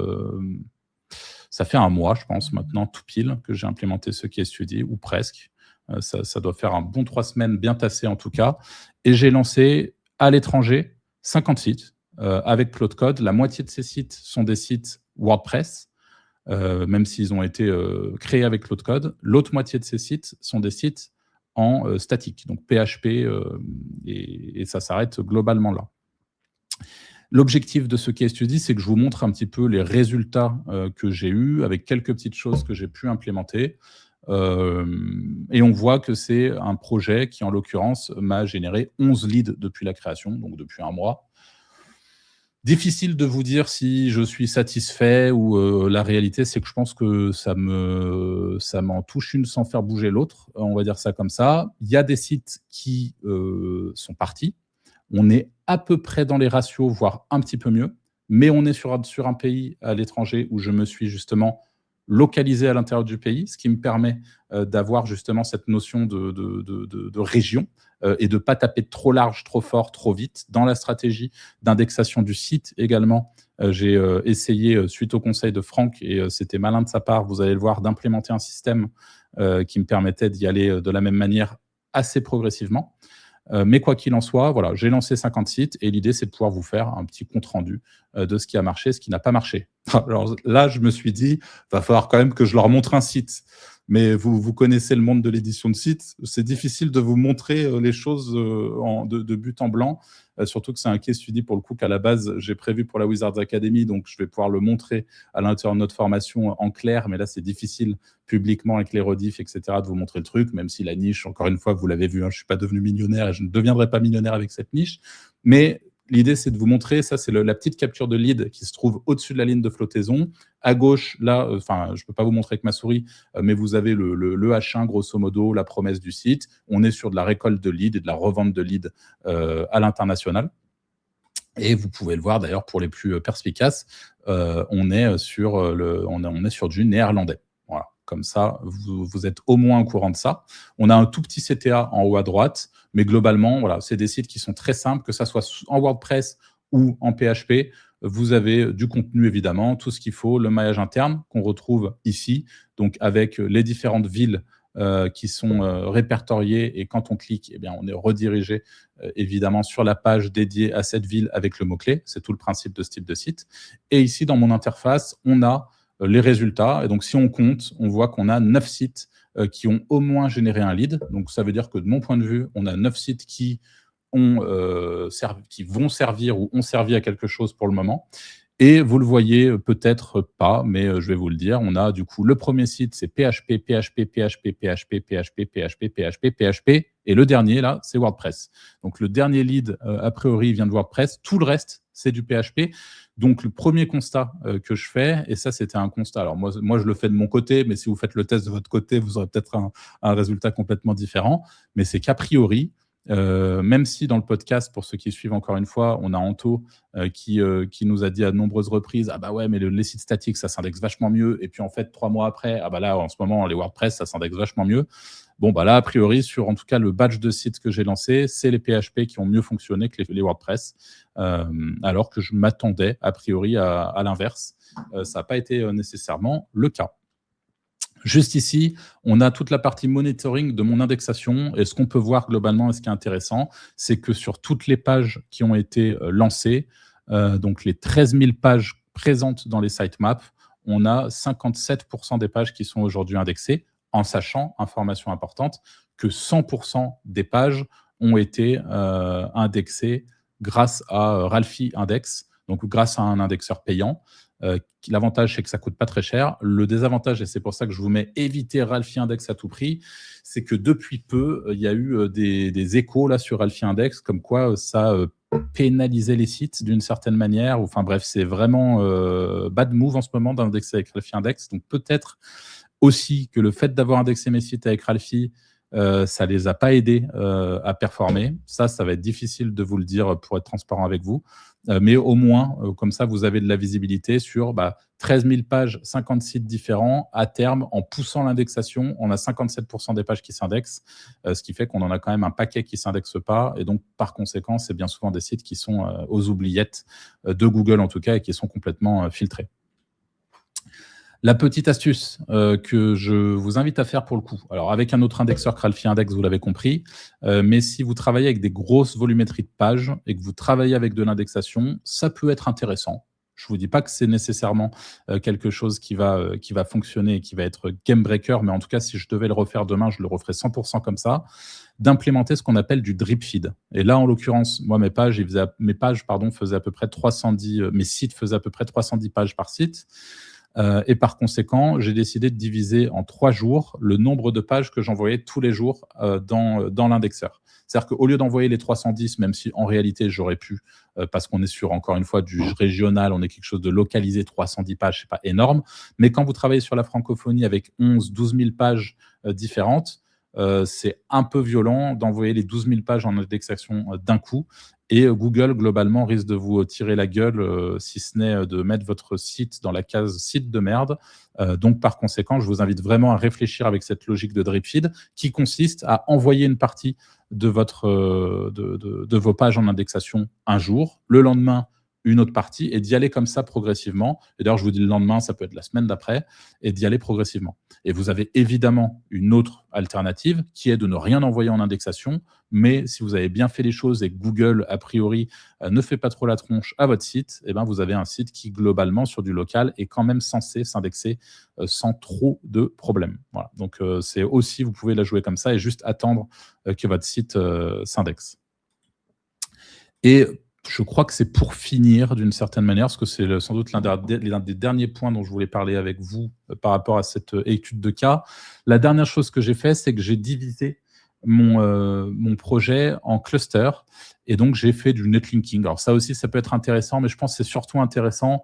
ça fait 1 mois, je pense, maintenant, tout pile, que j'ai implémenté ce case study, ou presque. Ça doit faire un bon 3 semaines, bien tassé en tout cas. Et j'ai lancé à l'étranger 50 sites avec Claude Code. La moitié de ces sites sont des sites WordPress, même s'ils ont été créés avec Claude Code. L'autre moitié de ces sites sont des sites en statique, donc PHP, et ça s'arrête globalement là. L'objectif de ce case study, c'est que je vous montre un petit peu les résultats que j'ai eus avec quelques petites choses que j'ai pu implémenter. Et on voit que c'est un projet qui, en l'occurrence, m'a généré 11 leads depuis la création, donc depuis 1 mois. Difficile de vous dire si je suis satisfait ou la réalité, c'est que je pense que ça m'en touche une sans faire bouger l'autre, on va dire ça comme ça. Il y a des sites qui sont partis. On est à peu près dans les ratios, voire un petit peu mieux, mais on est sur un pays à l'étranger où je me suis justement localisé à l'intérieur du pays, ce qui me permet d'avoir justement cette notion de région et de ne pas taper trop large, trop fort, trop vite. Dans la stratégie d'indexation du site également, j'ai essayé, suite au conseil de Franck, et c'était malin de sa part, vous allez le voir, d'implémenter un système qui me permettait d'y aller de la même manière assez progressivement. Mais quoi qu'il en soit, voilà, j'ai lancé 50 sites et l'idée, c'est de pouvoir vous faire un petit compte-rendu de ce qui a marché, ce qui n'a pas marché. Alors là, je me suis dit, va falloir quand même que je leur montre un site. Mais vous connaissez le monde de l'édition de sites. C'est difficile de vous montrer les choses de but en blanc. Surtout que c'est un case study pour le coup qu'à la base, j'ai prévu pour la Wizards Academy. Donc, je vais pouvoir le montrer à l'intérieur de notre formation en clair. Mais là, c'est difficile publiquement avec les rediffs, etc., de vous montrer le truc. Même si la niche, encore une fois, vous l'avez vu, hein, je ne suis pas devenu millionnaire et je ne deviendrai pas millionnaire avec cette niche. Mais l'idée, c'est de vous montrer, ça c'est la petite capture de lead qui se trouve au-dessus de la ligne de flottaison. À gauche, là, je ne peux pas vous montrer avec ma souris, mais vous avez le H1, grosso modo, la promesse du site. On est sur de la récolte de leads et de la revente de leads à l'international. Et vous pouvez le voir d'ailleurs pour les plus perspicaces, on est sur du néerlandais. Voilà. Comme ça, vous êtes au moins au courant de ça. On a un tout petit CTA en haut à droite, mais globalement, voilà, c'est des sites qui sont très simples, que ça soit en WordPress ou en PHP. Vous avez du contenu, évidemment, tout ce qu'il faut, le maillage interne qu'on retrouve ici, donc avec les différentes villes qui sont répertoriés, et quand on clique, eh bien, on est redirigé évidemment sur la page dédiée à cette ville avec le mot-clé. C'est tout le principe de ce type de site. Et ici, dans mon interface, on a les résultats. Et donc, si on compte, on voit qu'on a 9 sites qui ont au moins généré un lead. Donc, ça veut dire que de mon point de vue, on a 9 sites qui vont servir ou ont servi à quelque chose pour le moment. Et vous le voyez peut-être pas, mais je vais vous le dire. On a du coup le premier site, c'est PHP, PHP, PHP, PHP, PHP, PHP, PHP, PHP. Et le dernier, là, c'est WordPress. Donc le dernier lead, a priori, vient de WordPress. Tout le reste, c'est du PHP. Donc le premier constat que je fais, et ça, c'était un constat. Alors moi, je le fais de mon côté, mais si vous faites le test de votre côté, vous aurez peut-être un résultat complètement différent. Mais c'est qu'a priori, même si dans le podcast, pour ceux qui suivent encore une fois, on a Anto qui nous a dit à de nombreuses reprises « Ah bah ouais, mais les sites statiques, ça s'indexe vachement mieux. » Et puis en fait, 3 mois après, « Ah bah là, en ce moment, les WordPress, ça s'indexe vachement mieux. » Bon, bah là, a priori, sur en tout cas le batch de sites que j'ai lancé, c'est les PHP qui ont mieux fonctionné que les WordPress, alors que je m'attendais a priori à l'inverse. Ça n'a pas été nécessairement le cas. Juste ici, on a toute la partie monitoring de mon indexation. Et ce qu'on peut voir globalement, et ce qui est intéressant, c'est que sur toutes les pages qui ont été lancées, donc les 13 000 pages présentes dans les sitemaps, on a 57% des pages qui sont aujourd'hui indexées, en sachant, information importante, que 100% des pages ont été indexées grâce à Ralphie Index, donc grâce à un indexeur payant. L'avantage, c'est que ça coûte pas très cher. Le désavantage, et c'est pour ça que je vous mets éviter Ralphie Index à tout prix, c'est que depuis peu, il y a eu des échos là sur Ralphie Index, comme quoi ça pénalisait les sites d'une certaine manière. Enfin bref, c'est vraiment bad move en ce moment d'indexer avec Ralphie Index. Donc peut-être aussi que le fait d'avoir indexé mes sites avec Ralphie, ça les a pas aidés à performer. Ça va être difficile de vous le dire pour être transparent avec vous. Mais au moins, comme ça, vous avez de la visibilité sur 13 000 pages, 50 sites différents. À terme, en poussant l'indexation, on a 57% des pages qui s'indexent, ce qui fait qu'on en a quand même un paquet qui ne s'indexe pas. Et donc, par conséquent, c'est bien souvent des sites qui sont aux oubliettes de Google, en tout cas, et qui sont complètement filtrés. La petite astuce que je vous invite à faire pour le coup, alors avec un autre indexeur que Ralphie Index, vous l'avez compris, mais si vous travaillez avec des grosses volumétries de pages et que vous travaillez avec de l'indexation, ça peut être intéressant. Je ne vous dis pas que c'est nécessairement quelque chose qui va fonctionner et qui va être game breaker, mais en tout cas, si je devais le refaire demain, je le referais 100% comme ça, d'implémenter ce qu'on appelle du drip feed. Et là, en l'occurrence, moi, mes sites faisaient à peu près 310 pages par site. Et par conséquent, j'ai décidé de diviser en 3 jours le nombre de pages que j'envoyais tous les jours dans l'indexeur. C'est-à-dire qu'au lieu d'envoyer les 310, même si en réalité j'aurais pu, parce qu'on est sur, encore une fois, du régional, on est quelque chose de localisé, 310 pages, c'est pas énorme, mais quand vous travaillez sur la francophonie avec 12 000 pages différentes, c'est un peu violent d'envoyer les 12 000 pages en indexation d'un coup. Et Google, globalement, risque de vous tirer la gueule, si ce n'est de mettre votre site dans la case « site de merde ». Donc, par conséquent, je vous invite vraiment à réfléchir avec cette logique de drip feed qui consiste à envoyer une partie de vos pages en indexation un jour, le lendemain, une autre partie, et d'y aller comme ça progressivement. Et d'ailleurs, je vous dis le lendemain, ça peut être la semaine d'après, et d'y aller progressivement. Et vous avez évidemment une autre alternative qui est de ne rien envoyer en indexation, mais si vous avez bien fait les choses et que Google, a priori, ne fait pas trop la tronche à votre site, eh ben, vous avez un site qui, globalement, sur du local, est quand même censé s'indexer sans trop de problèmes. Voilà. Donc, c'est aussi, vous pouvez la jouer comme ça et juste attendre que votre site s'indexe. Et je crois que c'est pour finir d'une certaine manière, parce que c'est sans doute l'un des derniers points dont je voulais parler avec vous par rapport à cette étude de cas. La dernière chose que j'ai fait, c'est que j'ai divisé mon projet en clusters, et donc j'ai fait du netlinking. Alors ça aussi, ça peut être intéressant, mais je pense que c'est surtout intéressant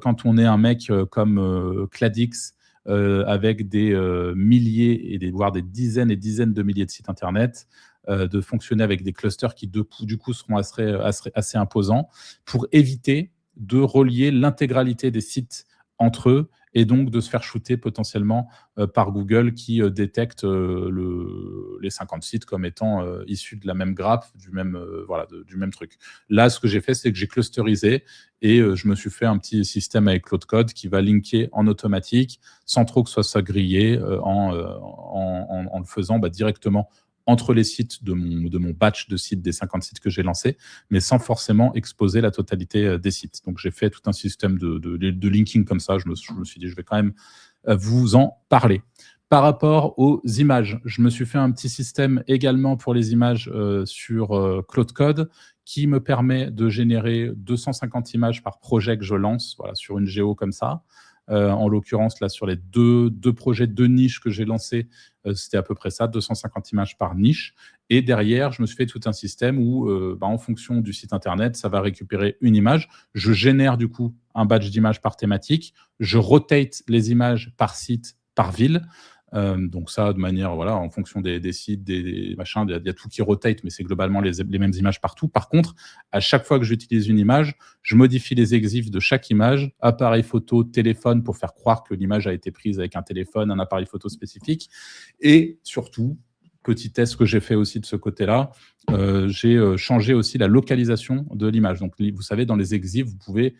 quand on est un mec comme Cladix, avec des milliers, voire des dizaines et dizaines de milliers de sites internet, de fonctionner avec des clusters qui, du coup, seront assez imposants, pour éviter de relier l'intégralité des sites entre eux et donc de se faire shooter potentiellement par Google qui détecte les 50 sites comme étant issus de la même grappe, du même truc. Là, ce que j'ai fait, c'est que j'ai clusterisé et je me suis fait un petit système avec Cloud Code qui va linker en automatique sans trop que ce soit grillé en le faisant directement entre les sites de mon batch de sites des 50 sites que j'ai lancés, mais sans forcément exposer la totalité des sites. Donc, j'ai fait tout un système de linking comme ça. Je me suis dit, je vais quand même vous en parler. Par rapport aux images, je me suis fait un petit système également pour les images sur Cloud Code qui me permet de générer 250 images par projet que je lance sur une géo comme ça. En l'occurrence, là, sur les deux projets de niche que j'ai lancés, c'était à peu près ça, 250 images par niche. Et derrière, je me suis fait tout un système où, en fonction du site internet, ça va récupérer une image. Je génère du coup un batch d'images par thématique. Je rotate les images par site, par ville. Donc ça, de manière, en fonction des sites, des machins, il y a tout qui rotate, mais c'est globalement les mêmes images partout. Par contre, à chaque fois que j'utilise une image, je modifie les exifs de chaque image, appareil photo, téléphone, pour faire croire que l'image a été prise avec un téléphone, un appareil photo spécifique. Et surtout, petit test que j'ai fait aussi de ce côté-là, j'ai changé aussi la localisation de l'image. Donc, vous savez, dans les exifs, vous pouvez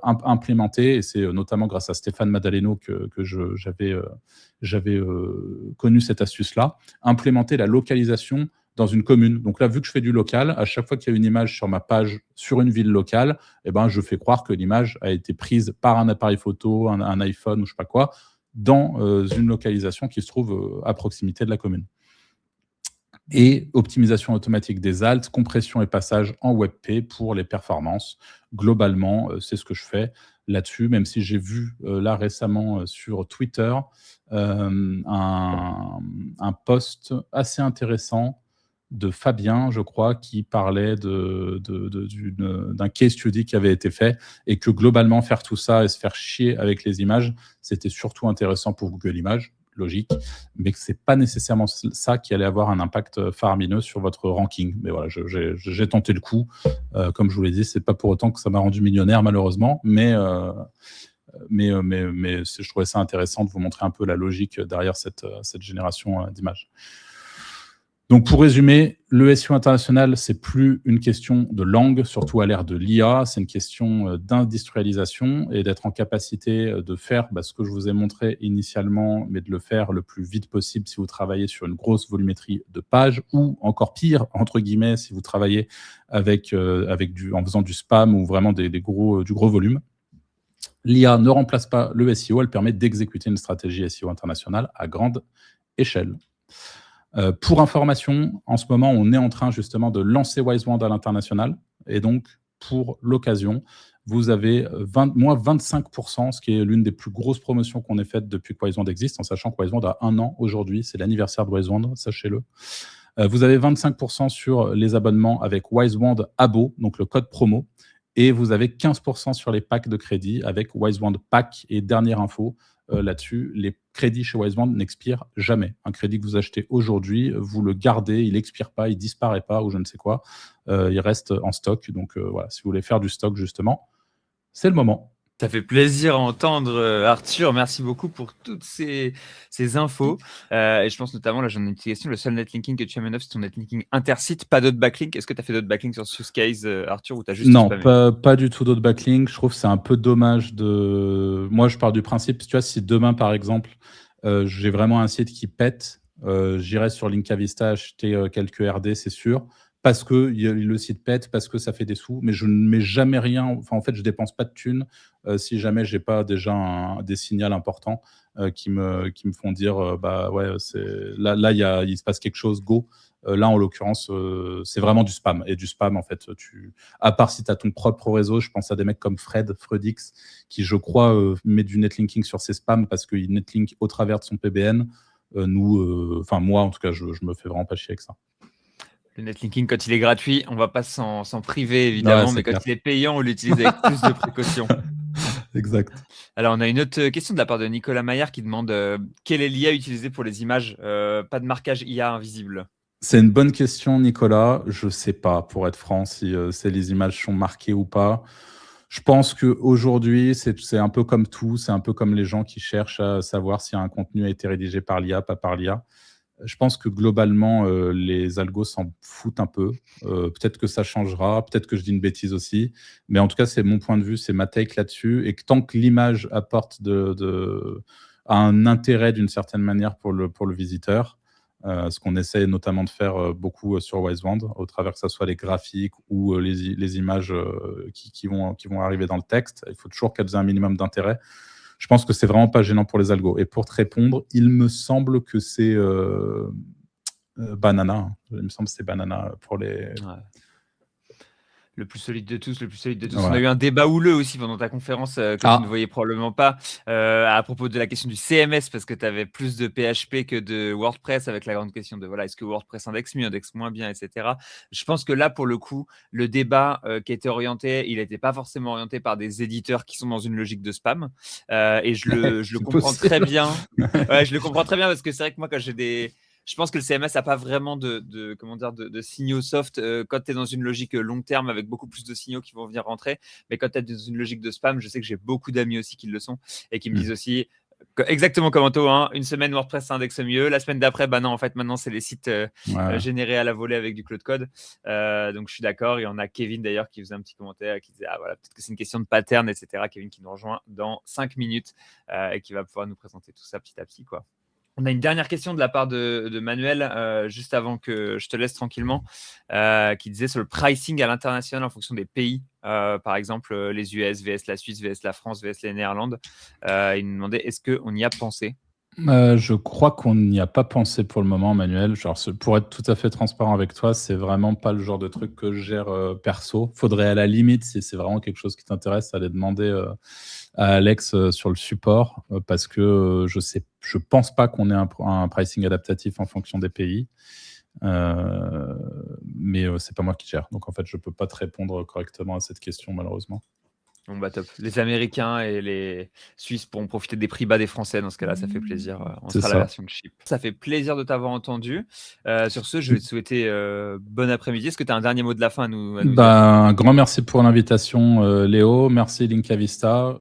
implémenter, et c'est notamment grâce à Stéphane Madaleno que j'avais connu cette astuce-là, implémenter la localisation dans une commune. Donc là, vu que je fais du local, à chaque fois qu'il y a une image sur ma page sur une ville locale, je fais croire que l'image a été prise par un appareil photo, un iPhone ou je sais pas quoi, dans une localisation qui se trouve à proximité de la commune. Et optimisation automatique des alt, compression et passage en WebP pour les performances. Globalement, c'est ce que je fais là-dessus, même si j'ai vu là récemment sur Twitter un post assez intéressant de Fabien, je crois, qui parlait d'un case study qui avait été fait et que globalement, faire tout ça et se faire chier avec les images, c'était surtout intéressant pour Google Images, logique, mais que c'est pas nécessairement ça qui allait avoir un impact faramineux sur votre ranking. Mais voilà, j'ai tenté le coup. Comme je vous l'ai dit, c'est pas pour autant que ça m'a rendu millionnaire, malheureusement, mais je trouvais ça intéressant de vous montrer un peu la logique derrière cette génération d'images. Donc, pour résumer, le SEO international, c'est plus une question de langue, surtout à l'ère de l'IA, c'est une question d'industrialisation et d'être en capacité de faire ce que je vous ai montré initialement, mais de le faire le plus vite possible si vous travaillez sur une grosse volumétrie de pages, ou encore pire, entre guillemets, si vous travaillez en faisant du spam ou vraiment du gros volume. L'IA ne remplace pas le SEO, elle permet d'exécuter une stratégie SEO internationale à grande échelle. Pour information, en ce moment, on est en train justement de lancer Wisewand à l'international. Et donc, pour l'occasion, vous avez moins 25%, ce qui est l'une des plus grosses promotions qu'on ait faites depuis que Wisewand existe, en sachant que Wisewand a 1 an aujourd'hui. C'est l'anniversaire de Wisewand, sachez-le. Vous avez 25% sur les abonnements avec Wisewand Abo, donc le code promo. Et vous avez 15% sur les packs de crédit avec Wisewand Pack. Et dernière info, là-dessus, les crédits chez Wisewand n'expirent jamais. Un crédit que vous achetez aujourd'hui, vous le gardez, il n'expire pas, il ne disparaît pas ou je ne sais quoi. Il reste en stock. Donc voilà, si vous voulez faire du stock justement, c'est le moment. Ça fait plaisir à entendre, Arthur. Merci beaucoup pour toutes ces infos. Et je pense notamment, là, j'en ai une petite question. Le seul netlinking que tu as mis neuf, c'est ton netlinking intersite, pas d'autres backlinks. Est-ce que tu as fait d'autres backlinks sur ce use case, Arthur, ou tu as juste Non, spammé ? pas du tout d'autres backlinks. Je trouve que c'est un peu dommage de... Moi, je pars du principe, tu vois, si demain, par exemple, j'ai vraiment un site qui pète, j'irai sur Linkavista acheter quelques RD, c'est sûr. Parce que le site pète, parce que ça fait des sous, mais je ne mets jamais rien. Enfin, en fait, je dépense pas de thunes si jamais j'ai pas déjà des signaux importants qui me font dire ouais, là il se passe quelque chose, go. Là, en l'occurrence, c'est vraiment du spam. Et du spam, en fait, à part si tu as ton propre réseau, je pense à des mecs comme Fredix, qui, je crois, met du netlinking sur ses spams parce qu'il netlink au travers de son PBN. Moi, en tout cas, je me fais vraiment pas chier avec ça. Le netlinking, quand il est gratuit, on ne va pas s'en priver, évidemment, mais quand il est payant, on l'utilise avec plus de précaution. Exact. Alors, on a une autre question de la part de Nicolas Maillard qui demande quelle est l'IA utilisée pour les images ? Pas de marquage IA invisible. C'est une bonne question, Nicolas. Je ne sais pas, pour être franc, si les images sont marquées ou pas. Je pense qu'aujourd'hui, c'est un peu comme tout, c'est un peu comme les gens qui cherchent à savoir si un contenu a été rédigé par l'IA, pas par l'IA. Je pense que globalement, les algos s'en foutent un peu. Peut-être que ça changera, peut-être que je dis une bêtise aussi, mais en tout cas, c'est mon point de vue, c'est ma take là-dessus. Et que tant que l'image apporte un intérêt d'une certaine manière pour le visiteur, ce qu'on essaie notamment de faire beaucoup sur Wiseband, au travers que ce soit les graphiques ou les images qui vont arriver dans le texte, il faut toujours qu'elles aient un minimum d'intérêt. Je pense que c'est vraiment pas gênant pour les algos. Et pour te répondre, il me semble que c'est Banana. Il me semble que c'est Banana pour les... Ouais. Le plus solide de tous, le plus solide de tous. Ouais. On a eu un débat houleux aussi pendant ta conférence que tu ne voyais probablement pas à propos de la question du CMS parce que tu avais plus de PHP que de WordPress avec la grande question de voilà, est-ce que WordPress indexe mieux, indexe moins bien, etc. Je pense que là, pour le coup, le débat qui était orienté, il n'était pas forcément orienté par des éditeurs qui sont dans une logique de spam. Et je le comprends très bien. Ouais, je le comprends très bien parce que c'est vrai que moi, quand j'ai des... Je pense que le CMS n'a pas vraiment de signaux soft quand tu es dans une logique long terme avec beaucoup plus de signaux qui vont venir rentrer. Mais quand tu es dans une logique de spam, je sais que j'ai beaucoup d'amis aussi qui le sont et qui me disent aussi exactement comme Anto, hein, une semaine WordPress s'indexe mieux, la semaine d'après, bah non, en fait, maintenant, c'est les sites générés à la volée avec du Cloud Code. Donc, je suis d'accord. Il y en a Kevin, d'ailleurs, qui faisait un petit commentaire, qui disait, ah voilà, peut-être que c'est une question de pattern, etc. Kevin qui nous rejoint dans 5 minutes et qui va pouvoir nous présenter tout ça petit à petit, quoi. On a une dernière question de la part de Manuel, juste avant que je te laisse tranquillement, qui disait sur le pricing à l'international en fonction des pays, par exemple les US, VS la Suisse, VS la France, VS les Néerlandes. Il nous demandait est-ce qu'on y a pensé? Je crois qu'on n'y a pas pensé pour le moment, Manuel. Genre, pour être tout à fait transparent avec toi, c'est vraiment pas le genre de truc que je gère perso. Faudrait à la limite, si c'est vraiment quelque chose qui t'intéresse, aller demander à Alex sur le support, parce que je pense pas qu'on ait un pricing adaptatif en fonction des pays. Mais c'est pas moi qui gère. Donc en fait, je peux pas te répondre correctement à cette question, malheureusement. Bon, bah top. Les Américains et les Suisses pourront profiter des prix bas des Français. Dans ce cas-là, ça fait plaisir. On C'est sera ça. la version de chip. Ça fait plaisir de t'avoir entendu. Sur ce, je vais te souhaiter bon après-midi. Est-ce que tu as un dernier mot de la fin à nous dire? Un grand merci pour l'invitation, Léo. Merci Linkavista.